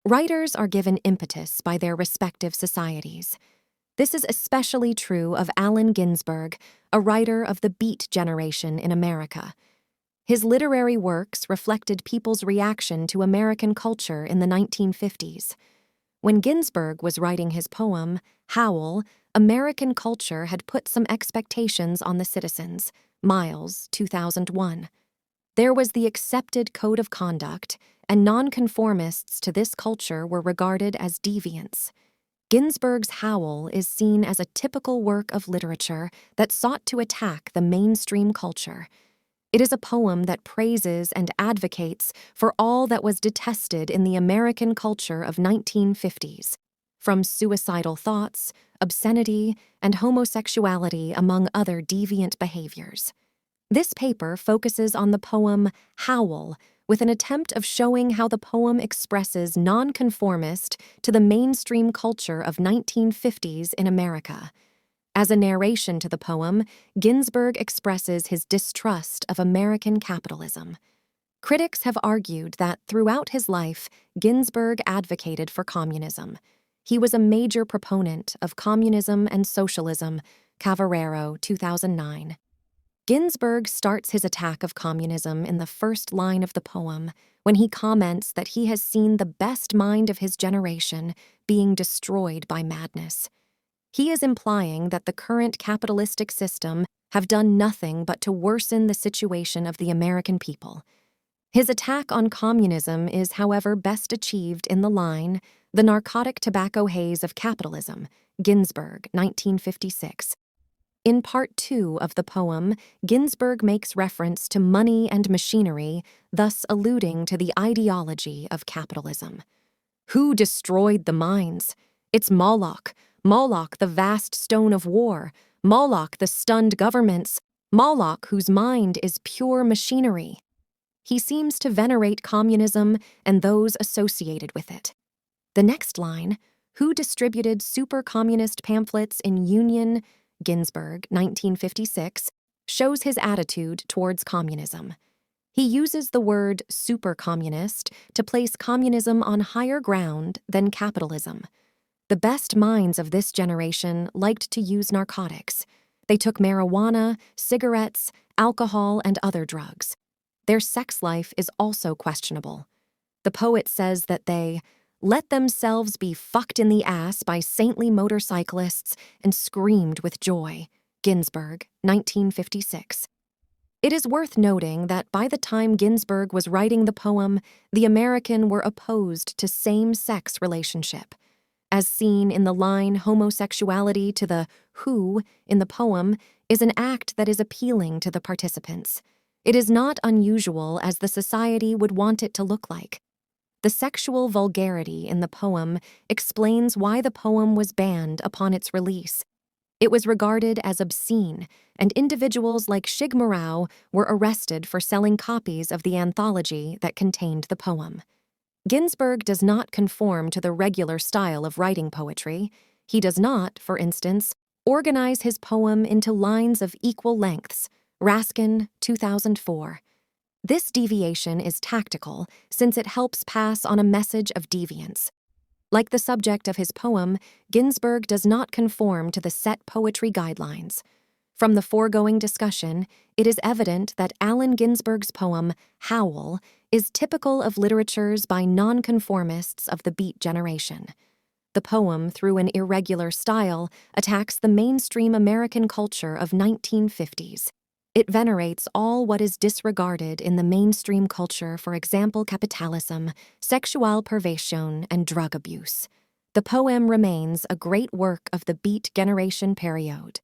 Writers are given impetus by their respective societies. This is especially true of Allen Ginsberg, a writer of the Beat generation in America. His literary works reflected people's reaction to American culture in the 1950s. When Ginsberg was writing his poem, Howl, American culture had put some expectations on the citizens. Miles, 2001. There was the accepted code of conduct, and nonconformists to this culture were regarded as deviants. Ginsberg's Howl is seen as a typical work of literature that sought to attack the mainstream culture. It is a poem that praises and advocates for all that was detested in the American culture of 1950s, from suicidal thoughts, obscenity, and homosexuality, among other deviant behaviors. This paper focuses on the poem Howl, with an attempt of showing how the poem expresses nonconformist to the mainstream culture of 1950s in America. As a narration to the poem, Ginsberg expresses his distrust of American capitalism. Critics have argued that throughout his life, Ginsberg advocated for communism. He was a major proponent of communism and socialism, Cavarero, 2009. Ginsberg starts his attack of communism in the first line of the poem, when he comments that he has seen the best mind of his generation being destroyed by madness. He is implying that the current capitalistic system have done nothing but to worsen the situation of the American people. His attack on communism is, however, best achieved in the line, "The narcotic tobacco haze of capitalism," Ginsberg, 1956. In part 2 of the poem, Ginsberg makes reference to money and machinery, thus alluding to the ideology of capitalism. Who destroyed the mines? It's Moloch. Moloch, the vast stone of war. Moloch, the stunned governments. Moloch, whose mind is pure machinery. He seems to venerate communism and those associated with it. The next line, who distributed super-communist pamphlets in Union, Ginsberg, 1956, shows his attitude towards communism. He uses the word super-communist to place communism on higher ground than capitalism. The best minds of this generation liked to use narcotics. They took marijuana, cigarettes, alcohol, and other drugs. Their sex life is also questionable. The poet says that they let themselves be fucked in the ass by saintly motorcyclists and screamed with joy. Ginsberg, 1956. It is worth noting that by the time Ginsberg was writing the poem, the American were opposed to same-sex relationship. As seen in the line homosexuality to the who in the poem is an act that is appealing to the participants. It is not unusual as the society would want it to look like. The sexual vulgarity in the poem explains why the poem was banned upon its release. It was regarded as obscene, and individuals like Shigmarau were arrested for selling copies of the anthology that contained the poem. Ginsberg does not conform to the regular style of writing poetry. He does not, for instance, organize his poem into lines of equal lengths. Raskin, 2004. This deviation is tactical since it helps pass on a message of deviance. Like the subject of his poem, Ginsberg does not conform to the set poetry guidelines. From the foregoing discussion, it is evident that Allen Ginsberg's poem, Howl, is typical of literatures by nonconformists of the Beat generation. The poem, through an irregular style, attacks the mainstream American culture of 1950s. It venerates all what is disregarded in the mainstream culture, for example, capitalism, sexual perversion, and drug abuse. The poem remains a great work of the Beat generation period.